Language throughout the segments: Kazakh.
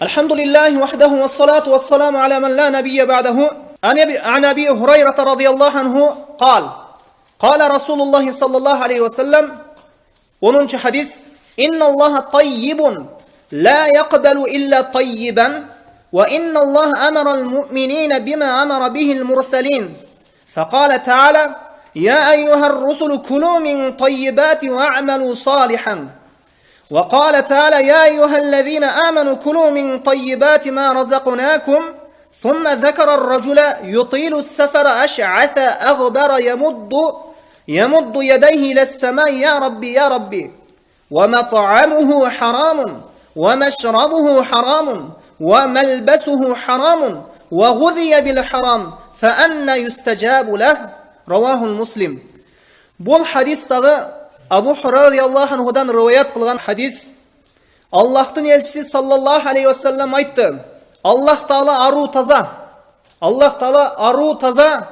الحمد لله وحده والصلاة والسلام على من لا نبي بعده. عن أبي هريرة رضي الله عنه قال رسول الله صلى الله عليه وسلم 10. hadis: إن الله طيب لا يقبل إلا طيبا وإن الله أمر المؤمنين بما أمر به المرسلين فقال تعالى: يا أيها الرسل كلوا من طيبات واعملوا صالحا. وقال تعالى: يا أيها الذين آمنوا كلوا من طيبات ما رزقناكم. ثم ذكر الرجل يطيل السفر أشعث أغبر يمد يديه إلى السماء: يا ربي يا ربي، ومطعمه حرام ومشربه حرام وملبسه حرام وغذي بالحرام فأنى يستجاب له. رواه المسلم. Бұл хадистағы Абу Хурайра радиаллаху анхудан риwayat қылған хадис. Аллахтың елшісі саллаллаху алейхи вассалам айтты: Аллах Таала ару таза. Аллах Таала ару таза,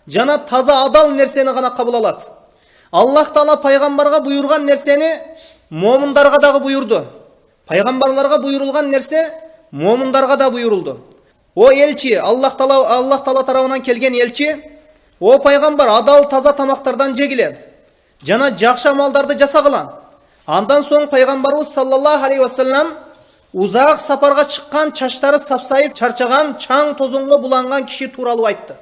жана таза адал нәрсені ғана қабыл алады. Аллах Таала пайғамбарға бұйырған нәрсені момындарға дағы бұйырды. Пайғамбарларға бұйырылған нәрсе момындарға да бұйырылды. О елші, Аллах Таала тарабынан келген елші, о пайғамбар, адал таза тамақтардан жегіле, жана жақшы амалдарды жасағыла. Андан соң пайғамбарымыз саллаллаху алейхи вассалам ұзақ сапарға шыққан, чаштары сапсайып, чарчаған, чаң тозонға буланған киши туралы айтты.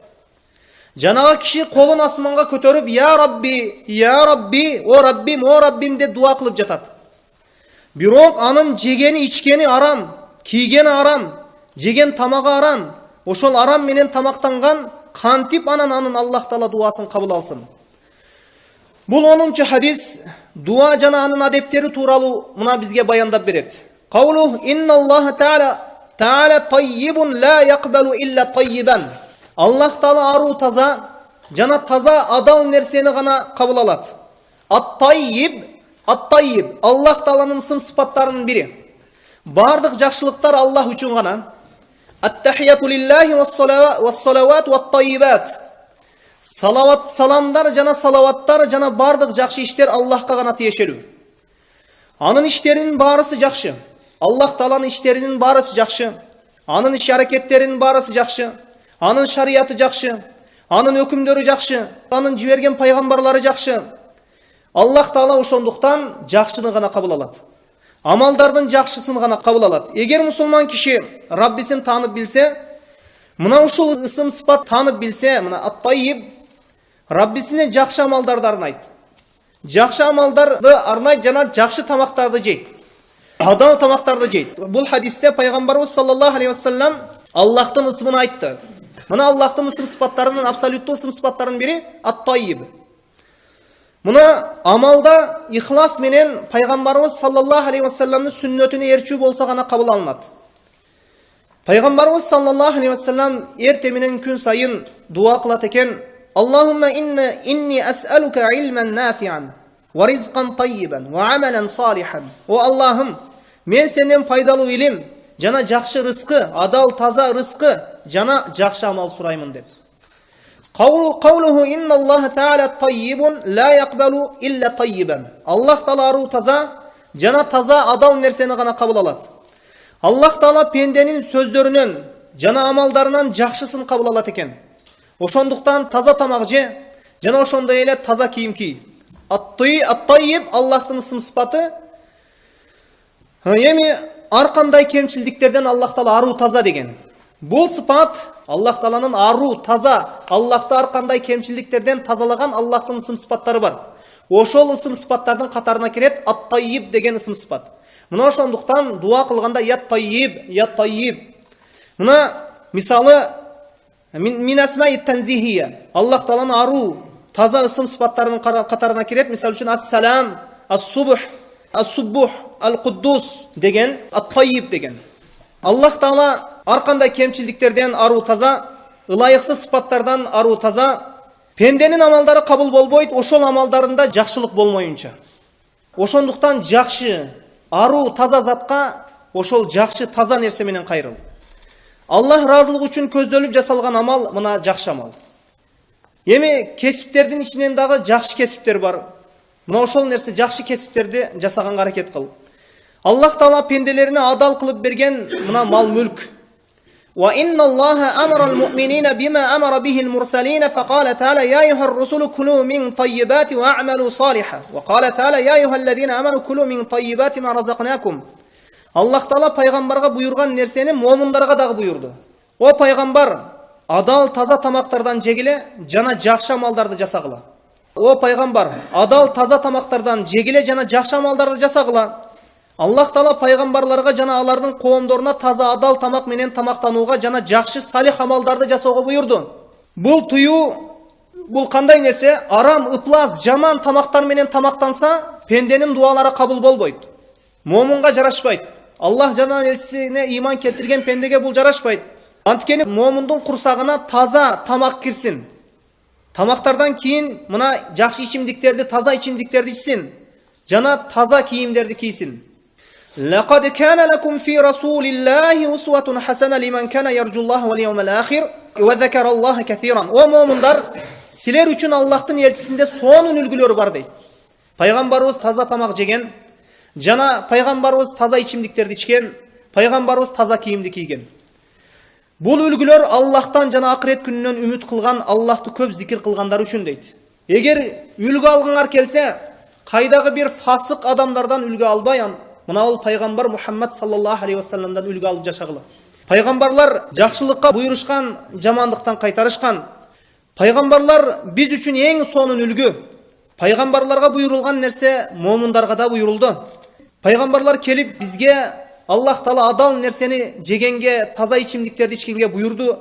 Жанағы киши қолын асманға көтеріп: я Рабби, я Рабби, о Раббим, о Раббим деп дуа қылып жатады. Бирок анын жегені, ичкени арам, кийгени арам, жеген тамағы арам. Ошол арам менен тамақтанған кантип анын Аллах Таала дуасын кабыл алсын. Бұл 10. hadis дуа жана анын адептери тууралуу мына бизге баяндап берет. Каулу: инна Аллах Таала таййибун ла яқбалу илля таййибан. Аллах Таала ару таза, жана таза адал нерсени гана кабыл алат. Ат-таййиб Аллах Тааланын ысым сыпаттарынын бири. Бардык жакшылыктар Аллах үчүн гана. Ат-тахияту лиллахи вас-салават ват-таййибат. Салават, саламдар жана салаваттар жана бардык жакшы иштер Аллахка гана тиешелүү. Анын иштеринин баарысы жакшы. Аллах Тааланын иштеринин баарысы жакшы. Анын иш аракеттеринин баарысы жакшы. Анын шарияты жакшы. Анын өкүмдөрү жакшы. Анын жиберген пайгамбарлары жакшы. Аллах Таала ошондуктан жакшыны гана кабыл алат. Амалдардын жакшысын гана кабыл алат. Эгер мусулман киши Раббисин таанып билсе, мына ушул ысым сыпат таанып билсе, мына ат-таййиб Раббисине жакшы амалдарды арнайт. Жакшы амалдарды арнайт жана жакшы тамактарды жейт. Адал тамактарды жейт. Бул хадисте пайгамбарыбыз саллаллаху алейхи вассалам Аллахтын ысымын айтты. Мына Аллахтын ысым сыпаттарынын абсолюттуу ысым сыпаттарынын бири ат-таййиб. Мына амалда ихлас менен пайгамбарыбыз саллаллаху алейхи вассаламдын сүннөтүнө эрчүү болсо гана кабыл алынат. Пайгамбарыбыз саллаллаху алейхи вассалам эрте менен күн сайын дуа кылат экен: Аллахумма инни ас'алука илман нафи'ан ва ризкан таййибан ва амалан салихан. О Аллахым, мен сенден пайдалуу илим жана жакшы рызкы, адал таза рызкы жана жакшы амал сураймын деп. Каулуху инна Аллах Таала таййибун ла яқбалу илля таййибан. Аллах Таала ару таза жана таза адал нерсени гана кабыл алат. Аллах Таала пенденин сөздөрүнөн жана амалдарынан жакшысын кабыл алат экен. Ошондуктан таза тамак же жана ошондой эле таза кийим ки. Ат-таййиб Аллахтын ысым сыпаты. Эми ар кандай кемчилдиктерден Аллах Таала ару таза деген. Бул сыпат Аллах Тааланын ару таза, Аллахты ар кандай кемчилдиктерден тазалаган Аллахтын ысым сыпаттары бар. Ошол ысым сыпаттардын катарына кирет ат-таййиб деген ысым сыпат. Мына ошондуктан дуа кылганда я таййиб. Мына мисалы мин асмаи танзихия. Аллах Тааланын ару таза ысым сыпаттарынын катарына кирет. Мисалы үчүн ас-салам, ас-субух, ал-куддус деген, ат-таййиб деген. Аллах Таала ар кандай кемчилдиктерден ару таза, ылайыксыз сыпаттардан ару таза. Пенденин амалдары кабыл болбойт, ошол амалдарында жакшылык болмоюнча. Ошондуктан жакшы, ару таза затка ошол жакшы таза нерсе менен кайрыл. Аллах разылыгы үчүн көздөлүп жасалган амал мына жакшы амал. Эми кесиптердин ичинен дагы жакшы кесиптер бар. Мына ошол нерсе жакшы кесиптерди жасаганга аракет кыл. Аллах Таала пенделерine адал кылып берген мына мал мүлк. Wa inna Allaha amara al-mu'minina bima amara bihi al-mursalin faqala ta'ala ya ayyuhar rusulu kulu min tayyibati wa a'malu salihan wa qala ta'ala ya ayyuhalladhina amanu kulu min tayyibati ma razaqnakum. Аллах Таала пайгамбарга буйрган нерсени момундарга дагы буйрду. О пайгамбар, адал таза тамактардан жегиле жана жакшы амалдарды жасагыла. О пайгамбар, адал таза тамактардан жегиле жана жакшы амалдарды жасагыла. Аллах Таала пайгамбарларга жана алардын коомдоруна таза адал тамак менен тамактанууга жана жакшы салих амалдарды жасоого буйрду. Бул туюу, бул кандай нерсе? Арам, ыплас, жаман тамактар менен тамактанса, пенденин дуалары кабыл болбойт. Момунга жарашпайт. Аллах жана элчисине иман келтирген пендеге бул жарашпайт. Анткени момундун курсагына таза тамак кирсин. Тамактардан кийин мына жакшы ичимдиктерди, таза ичимдиктерди ичсин. Жана таза кийимдерди кийсин. لقد كان لكم في رسول الله أسوة حسنة لمن كان يرجو الله واليوم الآخر وذكر الله كثيرا. O mu'minlar, sizler üçün Allah'ın elçisinde sonun ülgülörü var deydi. Peygamberimiz taza tamak jegen, jana peygamberimiz taza içimdiklerdi içken, peygamberimiz taza kiyimdi kiygen. Bul ülgülör Allah'tan jana ahiret gününden ümit kılgan, Allah'ты köp zikir kılganlar üçün deydi. Eger ülgü algınlar kelse, kaydağı bir fasık adamlardan ülgü albayan, mına ol Peygamber Muhammed sallallahu aleyhi ve sellem'den ülgü alıp yaşagıla. Peygamberler jakşılıkka buyuruşkan, jamanlıktan kaytarışkan. Peygamberler biz üçün en sonun ülgü. Peygamberlarga buyurulgan nerse mu'minlarga da buyuruldu. Peygamberler kelip bizge Allah Taala adal nerseni jegenge, taza içimliklerdi içkenge buyurdu.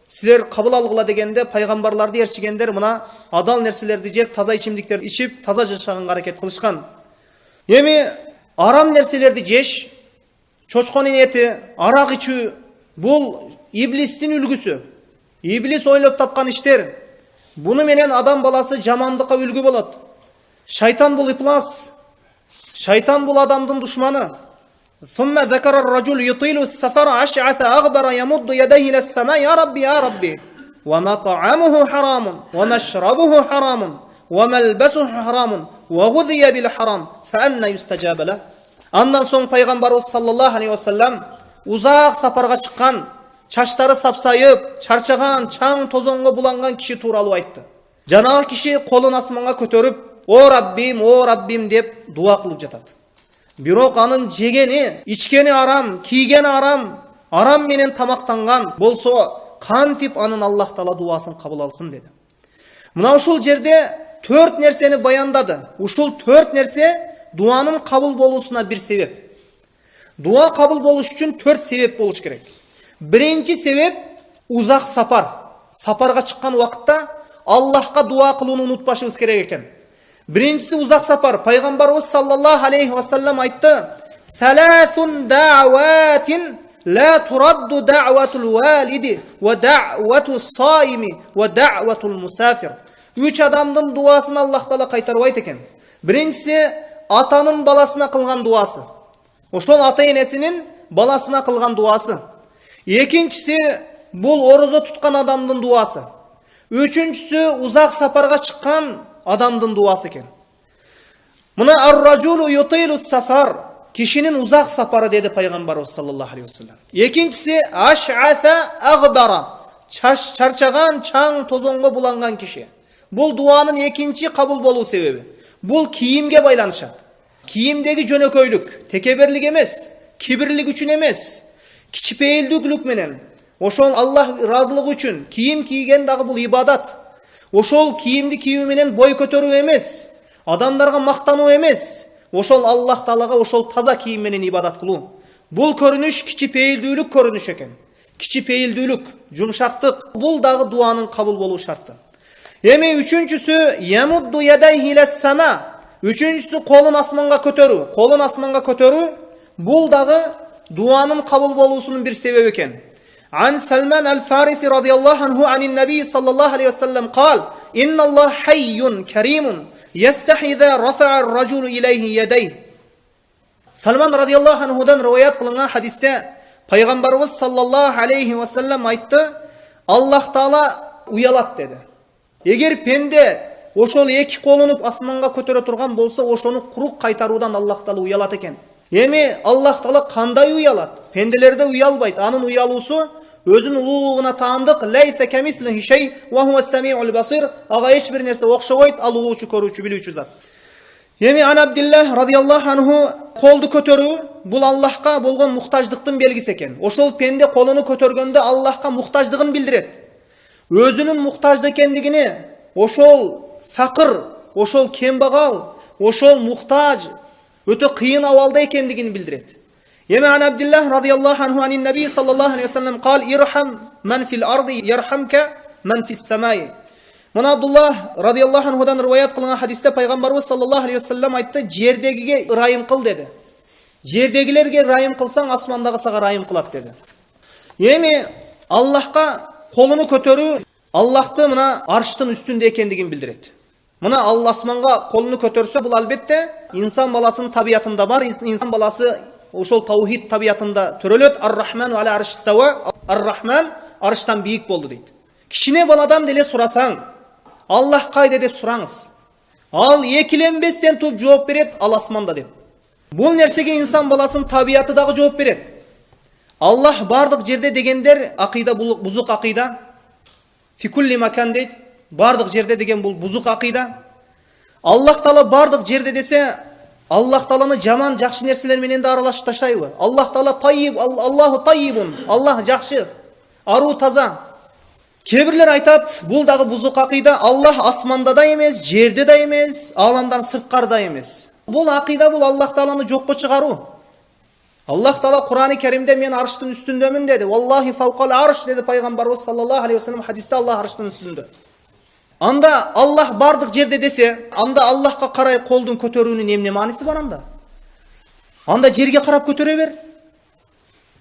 Sizler kabul algıla degende peygamberlardy erçigender mına adal nerselerdi jep, taza içimliklerdi içip, taza yaşagan hareket kılışkan. Yemi aram nerselerdi jeş, çoçkonun eti, arak içүү, bul iblistin ülgüsü. İblis oylop tapkan işler. Bunu menen adam balası jamanlıkka ülgü bolat. Şeytan bul iplas. Şeytan bul adamdın düşmanı. ثم ذكر الرجل يطيل السفر أشعث أغبر يمد يديه إلى السماء يا ربي يا ربي ومطعمه حرام ومشربه حرام وملبسه حرام وغذي بالحرام فأنى يستجاب له. Ondan soň Peygamberimiz sallallahu aleyhi ve sellem uzak saparga çıkkan, çaşları sapsayıp, çarçagan, çaң tozonga bulangan kişi tuuralı aytты. Jana kişi kolun asmanga kötörüp, "O Rabbim" dep dua kılıp jatат. Birok anın jegeni, içkeni aram, kiygeni aram menen tamaktangan bolso, kantip anın Allah Taala duaсын kabul alsın dedi. Mına uşul jerde 4 nerseni bayandadı. Uşul 4 nerse duanın kabul bolusuna bir sebep. Dua kabul boluş üçün 4 sebep boluş kerek. Birinci sebep uzak sapar. Saparga çıkkan vakıtta Allah'a dua kılууну unutpaşыбыз kerek eken. Birincisi uzak sapar. Peygamberimiz sallallahu aleyhi ve sellem aytты. "Thalathun da'watin la turaddu da'watul walidi ve da'watus saimi ve da'watul musafir." 3 adamdın duasını Allah Taala kaytarbayt eken. Birincisi atanın balasına kılgan duası. Oşol ata enesinin balasına kılgan duası. Ekincisi bul oroza tutkan adamdın duası. Üçüncüsü uzak saparga çıkkan adamdın duası eken. Mına ar-raculu yutilu safar, kişinin uzak saparı dedi Peygamberimiz sallallahu aleyhi ve sellem. Ekincisi aş'ata agbara, çarçagan, çaң tozonga bulangan kişi. Bul duanın ekinci kabul boluu sebebi. Bul kiyimge baylanışat. Kiyimdeki jönököylük, tekeberlik emes, kibirlik üçün emes, kiçipeyildüklük menen. Oşol Allah razılık üçün kiyim kiygen dagı bul ibadat. Oşol kiyimdi kiyүү menen boy kötörүү emes, adamlarga maktanуу emes. Oşol Allah Taalaga oşol taza kiyim menen ibadat kılуу. Bul körünüş kiçipeyildүүлük körünüş eken. Kiçipeyildүүлük, jumşaktık, bul dagı duanın kabul boluu şartı. Emi üçüncüsü yamuddu yadayhi iles sama. Üçüncüsü kolun asmanga kötörүү. Kolun asmanga kötörүү bul dagı duanın kabul boluusunun bir sebebi eken. An Salman el-Farisi radıyallahu anhu anin Nabi sallallahu aleyhi ve sellem kal: "İnna Allah hayyun kerimun yastahi iza rafa'a ar-raculu ilayhi yadayhi." Salman radıyallahu anhudan rivayet kılınan hadiste Peygamberimiz sallallahu aleyhi ve sellem aytты: "Allah Taala uyalat" dedi. Eger pende oşol eki kolunup asmanga kötörө turgan bolsa, oşonu kuruk kaytaruudan Allah Taala uyalat eken. Эми Аллах Таала кандай уялат? Пенделерде уялбайт. Анын уялуусу өзүнүн улуулугуна таандык. Лайса камислихи шей ва хува самиул басир. Ага эч бир нерсе окшобойт. Ал угуучу, көрүүчү, билүүчү зат. Эми ан Абдиллах радияллаху анху колду көтөрүү бул Аллахка болгон муктаждыктын белгиси экен. Ошол пенде колуну көтөргөндө Аллахка муктаждыгын билдирет. Өзүнүн муктажды экендигини, ошол факыр, ошол кембагал, ошол муктаж өтө кыйын абалда экендигин билдирет. Эми ан Абдиллах радияллаху анху анин наби саллаллаху алейхи вассалам кал ирхам ман фил арди ярхамка ман фис самай. Мына Абдуллах радияллаху анхудан риваят кылган хадисте пайгамбарыбыз саллаллаху алейхи вассалам айтты: жердегиге ырайым кыл деди. Жердегилерге ырайым кылсаң, асмандагы сага ырайым кылат деди. Эми Аллахка колуну көтөрүү Аллахты мына арштын үстүндө экендигин билдирет. Мына Алла асманга колуну көтөрсө, бул албетте инсан баласынын табиятында бар. Инсан баласы ошол таухид табиятында төрөлөт. Ар-Рахману аля арш истава. Ар-Рахман арштан бийик болду дейт. Кичине баладан деле сурасаң, Аллах кайда деп сураңыз. Ал экиленбестен туп жооп берет, ал асманда деп. Бул нерсеге инсан баласынын табияты дагы жооп берет. Аллах бардык жерде дегендер акыйда бузук акыйда. Фикулли макан дейт. Бардык жерде деген бул бузук акыйда. Аллах Таала бардык жерде десе, Аллах Тааланы жаман жакшы нерселер менен да аралашып таштайбы? Аллах Таала тайиб, Аллаху тайибун. Аллах жакшы, аруу таза. Кебирлер айтат, бул дагы бузук акыйда. Аллах асманда да эмес, жерде да эмес, ааламдан сырткарда эмес. Бул акыйда бул Аллах Тааланы жокко чыгаруу. Аллах Таала Кур'ан-ы Керимде мен арштын үстүндөмүн деди. Валлахи фавкал арш деди пайгамбарыбыз саллаллаху алейхи вассалам хадисте. Аллах арштын үстүндө. Анда Аллах бардык жерде десе, анда Аллахка карай колдун көтөрүүнүн эмне мааниси бар анда? Анда жерге карап көтөрө бер.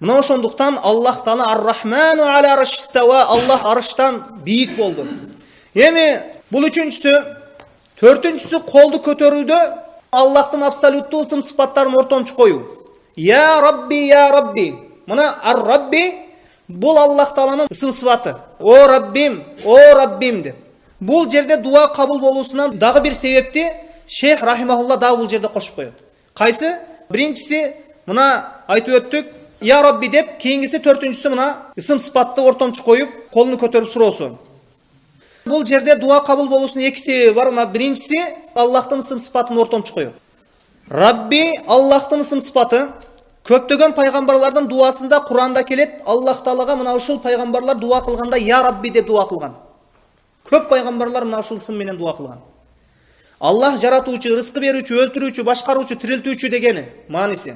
Мына ошондуктан Аллах Таала Ар-Рахману аля арш истава, Аллах арштан бийик болду. Эми бул үчүнчүсү, төртүнчүсү колду көтөрүүдө Аллахтын абсолюттуу ысым сыпаттарын ортомчу коюу. Я Рабби, я Рабби. Мына Ар-Рабби бул Аллах Тааланын ысым сыпаты. О Раббим, о Раббим деп. Бул жерде дуа кабыл болуусунан дагы бир себепти Шейх рахимахулла дагы бул жерде кошуп коет. Кайсы? Биринчиси мына айтып өттүк, я Рабби деп, кийингиси төртүнчүсү мына ысым сыпатты ортомчу коюп, колуну көтөрүп суроосу. Бул жерде дуа кабыл болуусунун эки себеби бар. Мына биринчиси Аллахтын ысым сыпатын ортомчу коюп. Рабби Аллахтын ысым сыпаты. Көптөгөн пайгамбарлардын дуасында Кур'анда келет, Аллах Таалага мына ушул пайгамбарлар дуа кылганда я Рабби деп дуа кылган. Көп пайгамбарлар мына ушул ысым менен дуа кылган. Аллах жаратуучу, рызкы берүүчү, өлтүрүүчү, башкаруучу, тирилтүүчү дегени мааниси.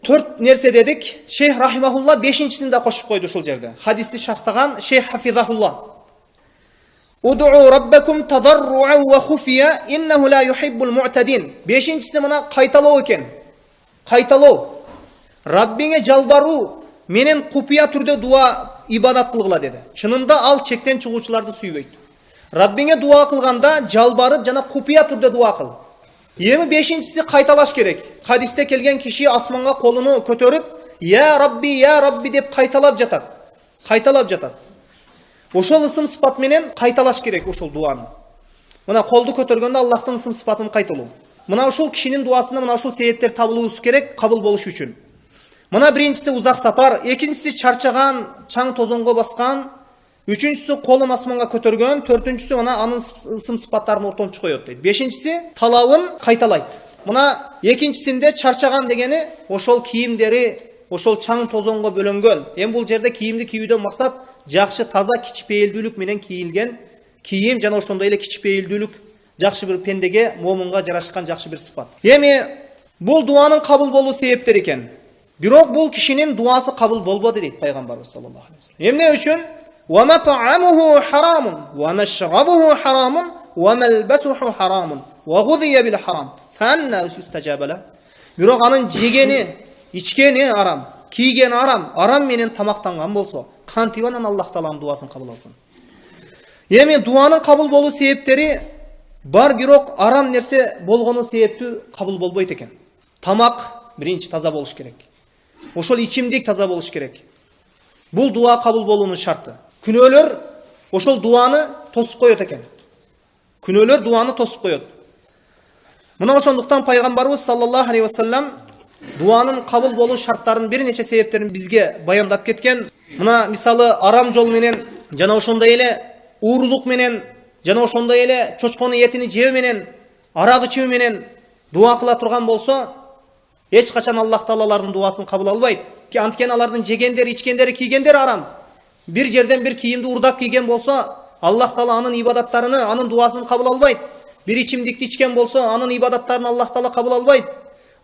Төрт нерсе дедик. Шейх рахимахулла бешинчисин да кошуп койду ушул жерде. Хадисти шартаган Шейх хафизахулла. Уд'у раббакум тадарруан ва хуфия иннаху ла юхиббул му'тадин. Бешинчиси мына кайталоо экен. Кайталоо. Раббиңе жалбаруу менен купия түрдө дуа ибадат кылгыла деди. Чынында ал чектен чыгуучуларды сүйбөйт. Раббиңе дуа кылганда жалбарып жана купия түрдө дуа кыл. Эми бешинчиси кайталаш керек. Хадисте келген киши асманга колуну көтөрүп, я Рабби деп кайталап жатат. Кайталап жатат. Ошол ысым сыпат менен кайталаш керек ошол дуаны. Мына колду көтөргөндө Аллахтын ысым сыпатын кайталуу. Мына ушул кишинин дуасында мына ушул себептер табылуусу керек кабыл болуш үчүн. Мына биринчиси узак сапар, экинчиси чарчаган, чаң тозонго баскан, үчүнчүсү колун асманга көтөргөн, төртүнчүсү мына анын ысым сыпаттарын ортомчу коет дейт. Бешинчиси талабын кайталайт. Мына экинчисинде чарчаган дегени ошол кийимдери, ошол чаң тозонго бөлөнгөн. Эми бул жерде кийимди кийүүдөн максат жакшы таза кичпейилдүүлүк менен кийилген кийим жана ошондой эле кичпейилдүүлүк жакшы бир пендеге, момунга жарашкан жакшы бир сыпат. Эми бул дуанын кабыл болуу себептери экен. Бирок бул кишинин дуасы кабыл болбоду дейт пайгамбарыбыз саллаллаху алейхи вассалам. Эмне үчүн? Ва мат'амуху харамун, ва машрабуху харамун, ва малбасуху харамун, ва гудия бил харам. Фанна устажабала. Бирок анын жегени, ичкени арам, кийгени арам менен тамактанган болсо, кантип анан Аллах Тааланын дуасын кабыл алсын? Эми дуанын кабыл болуу себептери бар, бирок арам нерсе болгону себептүү кабыл болбойт экен. Тамак биринчи таза болуш керек. Ошол ичимдик таза болуш керек. Бул дуа кабыл болуунун шарты. Күнөөлөр ошол дуаны тосуп коет экен. Күнөөлөр дуаны тосуп коет. Мына ошондуктан пайгамбарыбыз саллаллаху алейхи вассалам Дуанын кабыл болуу шарттарын бир нече себептерин бизге баяндап кеткен. Мына мисалы арам жол менен жана ошондой эле уурулук менен жана ошондой эле чочконун этини жөө менен арак ичүү менен дуа кыла турган болсо, эч качан Аллах Таалалардын дуасын кабыл албайт. Анткени алардын жегендери, ичкендери, кийгендери арам. Бир жерден бир кийимди урдап кийген болсо, Аллах Таала анын ибадаттарыны, анын дуасын кабыл албайт. Бир ичимдикти ичкен болсо, анын ибадаттарын Аллах Таала кабыл албайт.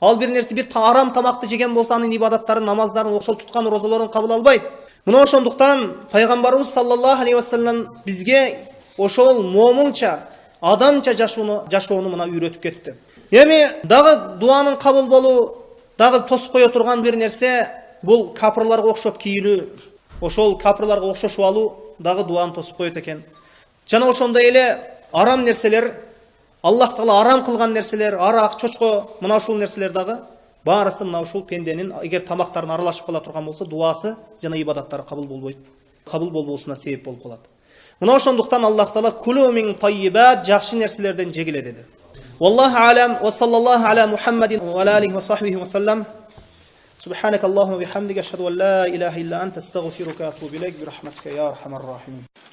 Ал бир нерсе, бир арам тамакты жеген болсо, анын ибадаттарын, намаздарын, ошол туткан розолорун кабыл албайт. Мына ошондуктан пайгамбарыбыз саллаллаху алейхи вассалам бизге ошол момунча, адамча жашоону мына үйрөтүп кетти. Эми дагы дуанын кабыл болуу, дагы тосуп кое турган бир нерсе, бул капырларга окшоп кийинүү. Ошол капырларга окшошуп алуу дагы дуаны тосуп коет экен. Жана ошондой эле арам нерселер, Аллах Таала арам кылган нерселер, арак, чочко, мына ушул нерселер дагы баарысы мына ушул пенденин эгер тамактарын аралашып кала турган болсо, дуасы жана ибадаттары кабыл болбойт. Кабыл болбоосуна себеп болуп калат. Мына ошондуктан Аллах Таала кулу мин таййибат, жакшы нерселерден жегиле деди. Wallahu a'lam wa sallallahu ala Muhammadin wa ala alihi wa sahbihi wa sallam. Subhanaka Allahumma bihamdika ashhadu an la ilaha illa anta astaghfiruka wa atubu ilayk bi rahmatika ya arhamar rahimin.